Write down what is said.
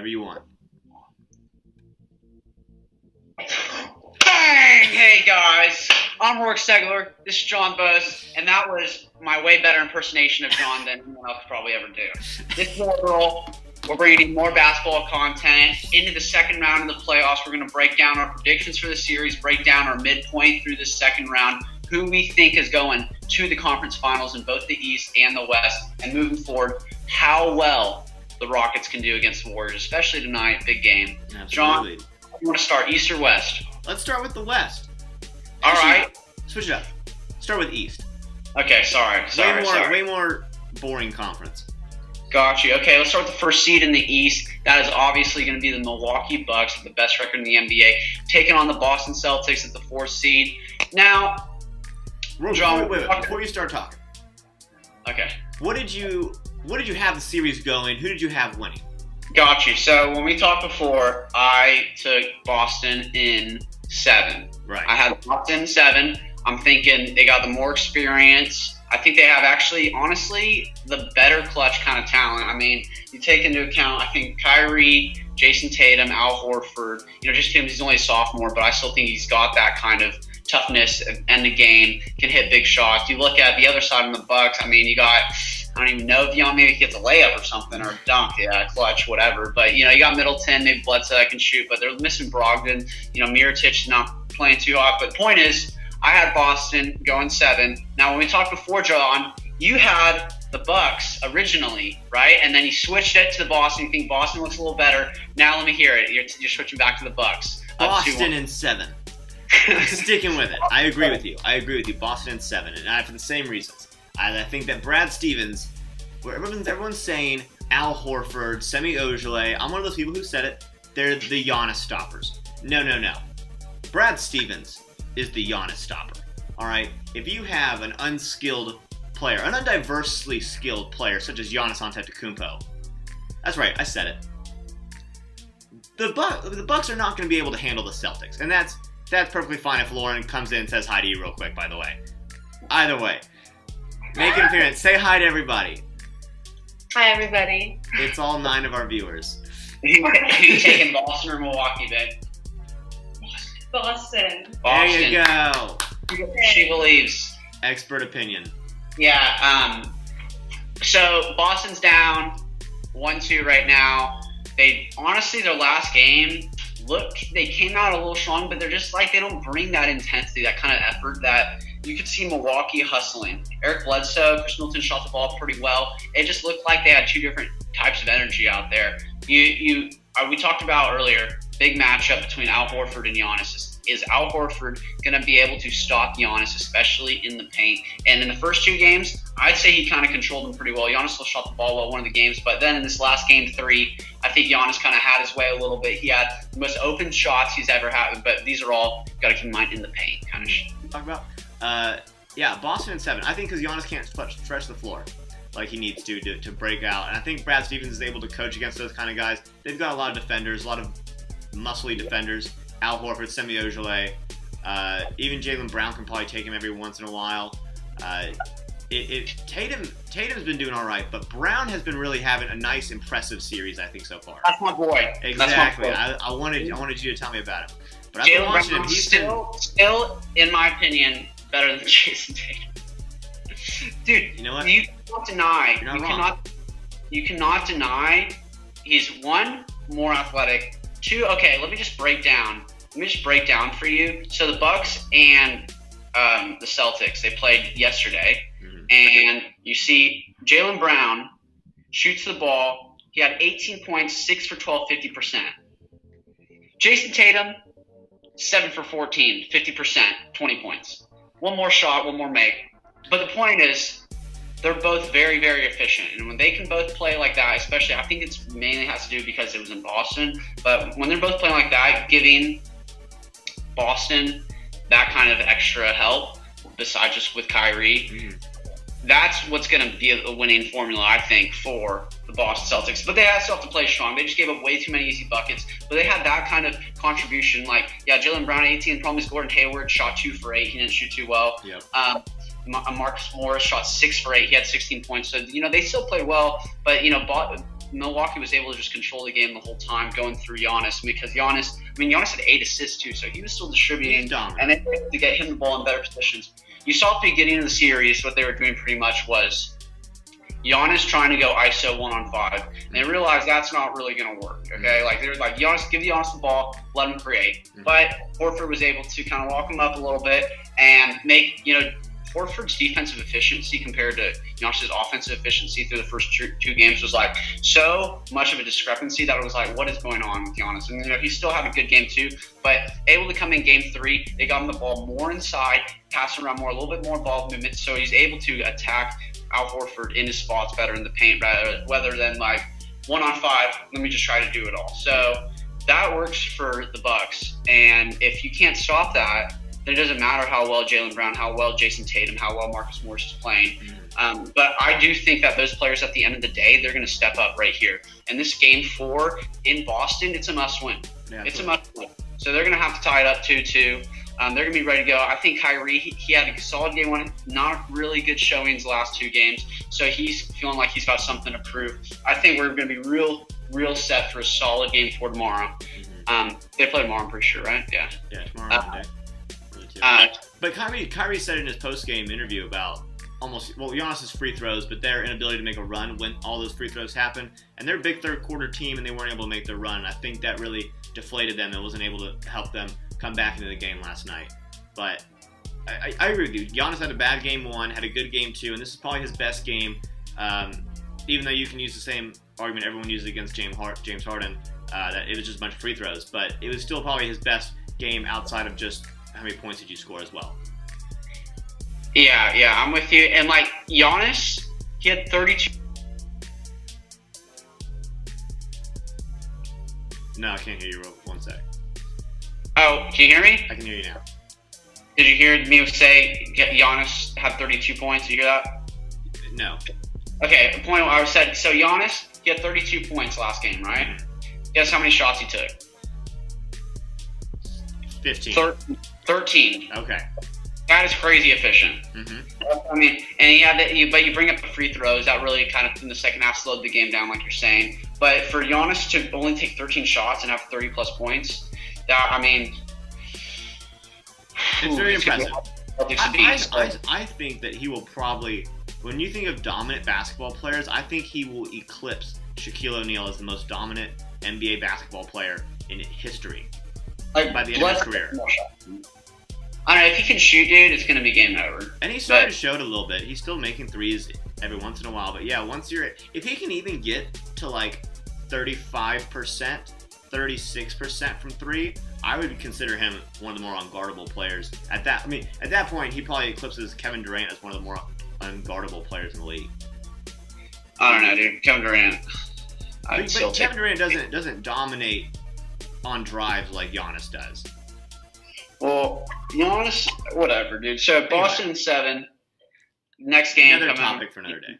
Whatever you want. Bang! Hey guys, I'm Rourke Segler. This is John Bose, and that was my way better impersonation of John than anyone else could probably ever do. This is Orbital. We're bringing you more basketball content into the second round of the playoffs. We're going to break down our predictions for the series, break down our midpoint through the second round, who we think is going to the conference finals in both the East and the West, and moving forward, how well the Rockets can do against the Warriors, especially tonight, big game. Absolutely. John, you want to start East or West? Let's start with the West. All right. Switch it up. Start with East. Okay, sorry. Way more boring conference. Got you. Okay, let's start with the first seed in the East. That is obviously going to be the Milwaukee Bucks, the best record in the NBA, taking on the Boston Celtics at the fourth seed. Now, John, wait, before you start talking. Okay. What did you have the series going? Who did you have winning? Got you. So when we talked before, I took Boston in 7. Right. I had Boston in 7. I'm thinking they got the more experience. I think they have actually, honestly, the better clutch kind of talent. I mean, you take into account, I think Kyrie, Jason Tatum, Al Horford, Jason Tatum, he's only a sophomore, but I still think he's got that kind of toughness and the game, can hit big shots. You look at the other side of the Bucks, I mean, you got, I don't even know if maybe he gets a layup or something, or a dunk, clutch, whatever. But, you got Middleton, maybe Bledsoe that can shoot, but they're missing Brogdon. Mirotic not playing too hot. But the point is, I had Boston going 7. Now, when we talked before, John, you had the Bucks originally, right? And then you switched it to Boston. You think Boston looks a little better. Now let me hear it. You're switching back to the Bucks. Boston in 7. I'm sticking with it. I agree with you. Boston in 7, and for the same reasons. I think that Brad Stevens, where everyone's saying Al Horford, Semi Ojeleye, I'm one of those people who said it. They're the Giannis stoppers. No. Brad Stevens is the Giannis stopper. All right. If you have an unskilled player, an undiversely skilled player such as Giannis Antetokounmpo, that's right. I said it. The Bucks are not going to be able to handle the Celtics, and that's perfectly fine if Lauren comes in and says hi to you real quick, by the way. Either way, make an appearance. Say hi to everybody. Hi, everybody. It's all 9 of our viewers. Who you taking, Boston or Milwaukee, babe? Boston. There you go. She believes. Expert opinion. Yeah. So Boston's down 1-2 right now. They honestly, their last game, they came out a little strong, but they're just like, they don't bring that intensity, that kind of effort that you could see Milwaukee hustling. Eric Bledsoe, Chris Middleton shot the ball pretty well. It just looked like they had 2 different types of energy out there. We talked about earlier, big matchup between Al Horford and Giannis. Is Al Horford going to be able to stop Giannis, especially in the paint? And in the first 2 games, I'd say he kind of controlled them pretty well. Giannis still shot the ball well one of the games, but then in this last game 3, I think Giannis kind of had his way a little bit. He had the most open shots he's ever had, but these are all, got to keep in mind, in the paint kind of shit. Talk about, Boston in 7. I think because Giannis can't stretch the floor like he needs to break out, and I think Brad Stevens is able to coach against those kind of guys. They've got a lot of defenders, a lot of muscly defenders. Al Horford, Semi Ojeleye, even Jaylen Brown can probably take him every once in a while. Tatum's been doing all right, but Brown has been really having a nice, impressive series, I think, so far. That's my boy. Exactly. I wanted you to tell me about him. But I've been Jaylen watching Brown him. He's still, in my opinion, better than Jason Tatum. Dude, you know what? You cannot deny. You're not wrong. You cannot deny he's 1, more athletic. 2, okay, let me just break down for you. So the Bucks and the Celtics, they played yesterday, and you see Jaylen Brown shoots the ball. He had 18 points, 6 for 12, 50%. Jason Tatum, 7 for 14, 50%, 20 points. One more shot, one more make. But the point is, they're both very, very efficient. And when they can both play like that, especially, I think it's mainly has to do because it was in Boston. But when they're both playing like that, giving Boston that kind of extra help, besides just with Kyrie, that's what's going to be a winning formula, I think, for the Boston Celtics. But they still have to play strong. They just gave up way too many easy buckets. But they had that kind of contribution. Like, Jaylen Brown, 18, probably Gordon Hayward shot 2 for 8. He didn't shoot too well. Yep. Marcus Morris shot 6 for 8. He had 16 points. So, they still played well. But, Milwaukee was able to just control the game the whole time, going through Giannis, because Giannis had 8 assists too, so he was still distributing, and they were able to get him the ball in better positions. You saw at the beginning of the series what they were doing pretty much was Giannis trying to go ISO 1-on-5, and they realized that's not really going to work. Okay, like they were like, Giannis, give Giannis the ball, let him create. But Horford was able to kind of lock him up a little bit and make Horford's defensive efficiency compared to Giannis's offensive efficiency through the first two games was like so much of a discrepancy that it was like, what is going on with Giannis? And he still had a good game too, but able to come in game 3, they got him the ball more inside, passing around more, a little bit more ball movement, so he's able to attack Al Horford in his spots better in the paint rather than like 1-on-5. Let me just try to do it all. So that works for the Bucks, and if you can't stop that, then it doesn't matter how well Jaylen Brown, how well Jason Tatum, how well Marcus Morris is playing. But I do think that those players at the end of the day, they're going to step up right here. And this game 4 in Boston, it's a must-win. Yeah, it's a must-win. So they're going to have to tie it up 2-2. They're going to be ready to go. I think Kyrie, he had a solid game 1, not really good showings the last 2 games. So he's feeling like he's got something to prove. I think we're going to be real set for a solid game 4 tomorrow. They play tomorrow, I'm pretty sure, right? Yeah. Yeah, tomorrow Monday. But Kyrie said in his post-game interview about Giannis's free throws, but their inability to make a run when all those free throws happen. And they're a big third-quarter team, and they weren't able to make their run. I think that really deflated them and wasn't able to help them come back into the game last night. But I agree with you. Giannis had a bad game 1, had a good game 2, and this is probably his best game. Even though you can use the same argument everyone uses against James Harden, that it was just a bunch of free throws, but it was still probably his best game outside of just how many points did you score as well. Yeah, I'm with you. And like Giannis, he had 32. No, I can't hear you. One sec. Oh, can you hear me? I can hear you now. Did you hear me say Giannis had 32 points? Did you hear that? No. Okay, the point I said, so Giannis, he had 32 points last game, right? Guess how many shots he took? 15. 13. Okay. That is crazy efficient. I mean, and he had but you bring up the free throws. That really kind of in the second half slowed the game down, like you're saying. But for Giannis to only take 13 shots and have 30-plus points, it's very impressive. I think that he will probably, when you think of dominant basketball players, I think he will eclipse Shaquille O'Neal as the most dominant NBA basketball player in history by the end of his career. I don't know, if he can shoot, dude, it's going to be game over. And he's starting to show it a little bit. He's still making threes every once in a while. But yeah, if he can even get to like 35%, 36% from 3, I would consider him one of the more unguardable players. At that point, he probably eclipses Kevin Durant as one of the more unguardable players in the league. I don't know, dude. Kevin Durant. But Kevin Durant doesn't dominate on drives like Giannis does. Well, Giannis, whatever, dude. So Boston 7. Next game. Another topic for another day.